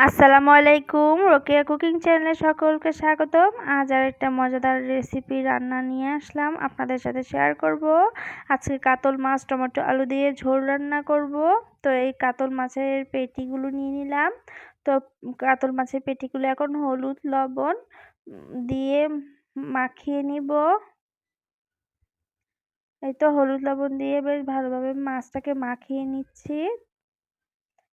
আসসালামু আলাইকুম, রোকেয়া কুকিং চ্যানেলে সকলকে স্বাগতম। আজ আর একটা মজাদার রেসিপি রান্না নিয়ে আসলাম, আপনাদের সাথে শেয়ার করব। আজকে কাতল মাছ টমেটো আলু দিয়ে ঝোল রান্না করব। তো এই কাতল মাছের পেটিগুলো নিয়ে নিলাম। তো কাতল মাছের পেটিগুলো এখন হলুদ লবণ দিয়ে মাখিয়ে নিব। এই তো হলুদ লবণ দিয়ে বেশ ভালোভাবে মাছটাকে মাখিয়ে নিচ্ছি।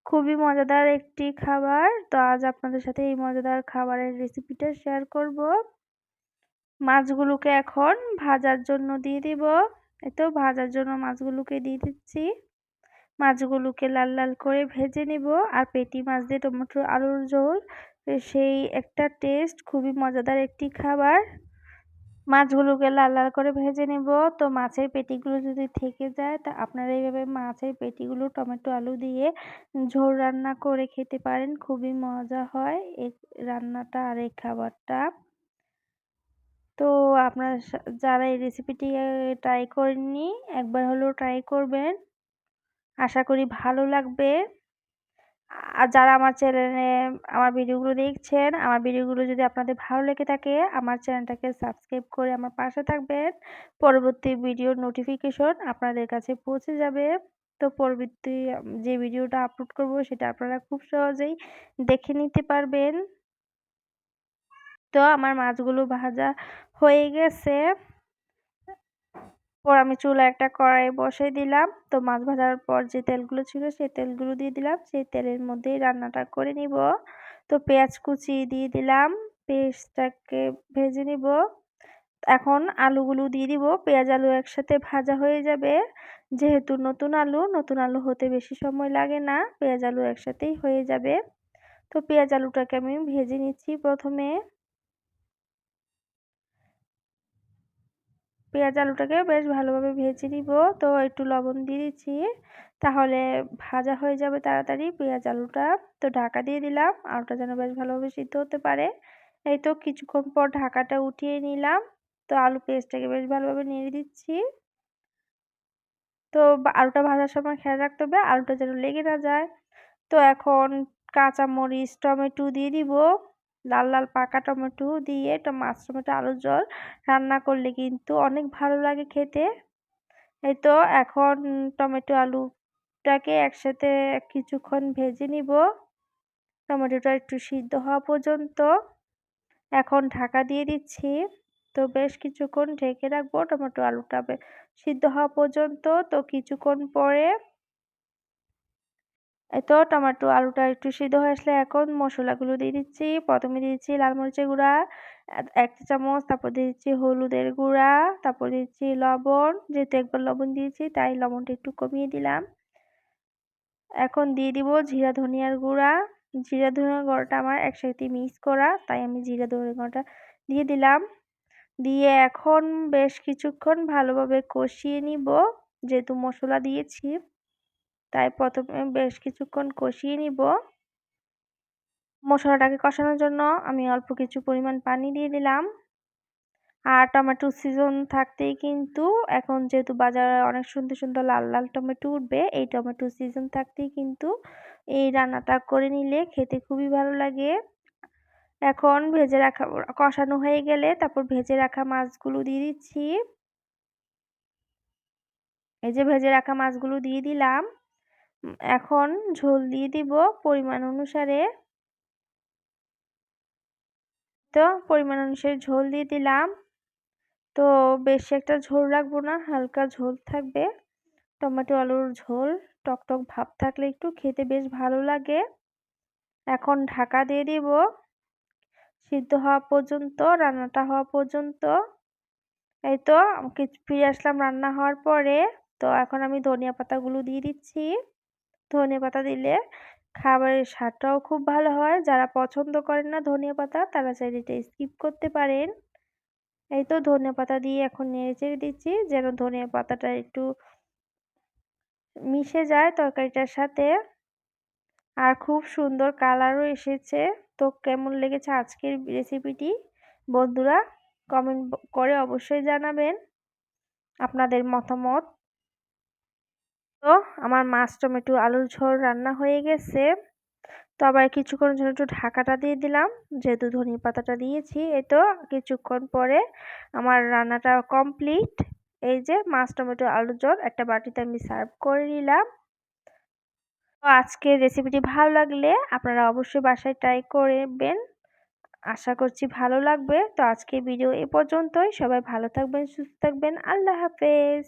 খুবই মজাদার একটি খাবার। তো আজ আপনাদের সাথে এই মজাদার খাবারের রেসিপিটা শেয়ার করব। মাছগুলোকে এখন ভাজার জন্য দিয়ে দিব। এই তো ভাজার জন্য মাছগুলোকে দিয়ে দিচ্ছি। মাছগুলোকে লাল লাল করে ভেজে নিব। আর পেটি মাছ দিয়ে টমেটো আলুর ঝোল, সেই একটা টেস্ট, খুবই মজাদার একটি খাবার। মাছগুলোকে লাল লাল করে ভেজে নেব। তো মাছের পেটিগুলো যদি থেকে যায় তা আপনারা এইভাবে মাছের পেটিগুলো টমেটো আলু দিয়ে ঝোল রান্না করে খেতে পারেন, খুবই মজা হয় এই রান্নাটা আর এই খাবারটা। তো আপনারা যারা এই রেসিপিটি ট্রাই করেননি একবার হলেও ট্রাই করবেন, আশা করি ভালো লাগবে। আর যারা আমার চ্যানেলে আমার ভিডিওগুলো দেখছেন, আমার ভিডিওগুলো যদি আপনাদের ভালো লেগে থাকে আমার চ্যানেলটাকে সাবস্ক্রাইব করে আমার পাশে থাকবেন। পরবর্তী ভিডিওর নোটিফিকেশন আপনাদের কাছে পৌঁছে যাবে। তো পরবর্তী যে ভিডিওটা আপলোড করব সেটা আপনারা খুব সহজেই দেখে নিতে পারবেন। তো আমার মাছগুলো ভাজা হয়ে গেছে। পর আমি চুলায় একটা কড়াই বসাই দিলাম। তো মাছ ভাজার পর যে তেলগুলো ছিল সেই তেলগুলো দিয়ে দিলাম। সেই তেলের মধ্যেই রান্নাটা করে নিব। তো পেঁয়াজ কুচি দিয়ে দিলাম, পেঁয়াজটাকে ভেজে নিব। এখন আলুগুলো দিয়ে দিব। পেঁয়াজ আলু একসাথে ভাজা হয়ে যাবে, যেহেতু নতুন আলু হতে বেশি সময় লাগে না, পেঁয়াজ আলু একসাথেই হয়ে যাবে। তো পেঁয়াজ আলুটাকে আমি ভেজে নিচ্ছি প্রথমে। পেঁয়াজ আলুটাকে বেশ ভালোভাবে ভেজে নিব। তো একটু লবণ দিয়ে দিচ্ছি, তাহলে ভাজা হয়ে যাবে তাড়াতাড়ি পেঁয়াজ আলুটা। তো ঢাকা দিয়ে দিলাম, আলুটা যেন বেশ ভালোভাবে সিদ্ধ হতে পারে। এই তো কিছুক্ষণ পর ঢাকাটা উঠিয়ে নিলাম। তো আলু পেঁয়াজটাকে বেশ ভালোভাবে নেড়ে দিচ্ছি। তো আলুটা ভাজার সময় খেয়াল রাখতে হবে আলুটা যেন লেগে না যায়। তো এখন কাঁচামরিচ টমেটো দিয়ে দিব। লাল লাল পাকা টমেটো দিয়ে মাছ টমেটো আলুর ঝোল রান্না করলে কিন্তু অনেক ভালো লাগে খেতে। এই তো এখন টমেটো আলুটাকে একসাথে কিছুক্ষণ ভেজে নিব, টমেটোটা একটু সিদ্ধ হওয়া পর্যন্ত। এখন ঢাকা দিয়ে দিচ্ছি। তো বেশ কিছুক্ষণ ঢেকে রাখবো টমেটো আলুটা সিদ্ধ হওয়া পর্যন্ত। তো কিছুক্ষণ পরে এই তো টমেটো আলুটা একটু সিদ্ধ হয়ে আসলে এখন মশলাগুলো দিয়ে দিচ্ছি। প্রথমে দিয়েছি লাল মরিচের গুঁড়া 1 চা চামচ, তারপর দিয়েছি হলুদের গুঁড়া, তারপর দিচ্ছি লবণ, যেহেতু একবার লবণ দিয়েছি তাই লবণটা একটু কমিয়ে দিলাম। এখন দিয়ে দিব জিরা ধনিয়ার গুঁড়া। জিরা ধনিয়ার গুঁড়াটা আমার একসাথে মিক্স করা, তাই আমি জিরা ধনিয়ার গুঁড়াটা দিয়ে দিলাম। দিয়ে এখন বেশ কিছুক্ষণ ভালোভাবে কষিয়ে নিব, যেহেতু মশলা দিয়েছি তাই প্রথমে বেশ কিছুক্ষণ কষিয়ে নিব। মশলাটাকে কষানোর জন্য আমি অল্প কিছু পরিমাণ পানি দিয়ে দিলাম। আর টমেটো সিজন থাকতেই কিন্তু, এখন যেহেতু বাজারে অনেক সুন্দর সুন্দর লাল লাল টমেটো উঠবে, এই টমেটো সিজন থাকতেই কিন্তু এই রান্নাটা করে নিলে খেতে খুবই ভালো লাগে। এখন ভেজে রাখা কষানো হয়ে গেলে তারপর ভেজে রাখা মাছগুলো দিয়ে দিচ্ছি। এই যে ভেজে রাখা মাছগুলো দিয়ে দিলাম। এখন ঝোল দিয়ে দিব পরিমাণ অনুসারে। তো পরিমাণ অনুসারে ঝোল দিয়ে দিলাম। তো বেশি একটা ঝোল রাখবো না, হালকা ঝোল থাকবে। টমেটো আলুর ঝোল টক টক ভাব থাকলে একটু খেতে বেশ ভালো লাগে। এখন ঢাকা দিয়ে দিব সিদ্ধ হওয়া পর্যন্ত, রান্নাটা হওয়া পর্যন্ত। এই তো ফিরে আসলাম রান্না হওয়ার পরে। তো এখন আমি ধনিয়া পাতাগুলো দিয়ে দিচ্ছি। ধনিয়া পাতা দিলে খাবারের স্বাদটাও খুব ভালো হয়। যারা পছন্দ করেন না ধনিয়া পাতা তারা চাইলে এটা স্কিপ করতে পারেন। এই তো ধনিয়া পাতা দিয়ে এখন নেড়েচেড়ে দিচ্ছি, যেন ধনিয়া পাতাটা একটু মিশে যায় তরকারিটার সাথে। আর খুব সুন্দর কালারও এসেছে। তো কেমন লেগেছে আজকের রেসিপিটি বন্ধুরা, কমেন্ট করে অবশ্যই জানাবেন আপনাদের মতামত। তো আমার মাছ টমেটো আলুর ঝোল রান্না হয়ে গেছে। তো আবার কিছুক্ষণের জন্য একটু ঢাকাটা দিয়ে দিলাম, যেহেতু ধনিয়া পাতাটা দিয়েছি। এই তো কিছুক্ষণ পরে আমার রান্নাটা কমপ্লিট। এই যে মাছ, টমেটো, আলুর ঝোল একটা বাটিতে আমি সার্ভ করে নিলাম। তো আজকের রেসিপিটি ভালো লাগলে আপনারা অবশ্যই বাসায় ট্রাই করবেন। আশা করছি ভালো লাগবে। তো আজকের ভিডিও এ পর্যন্তই। সবাই ভালো থাকবেন, সুস্থ থাকবেন। আল্লাহ হাফেজ।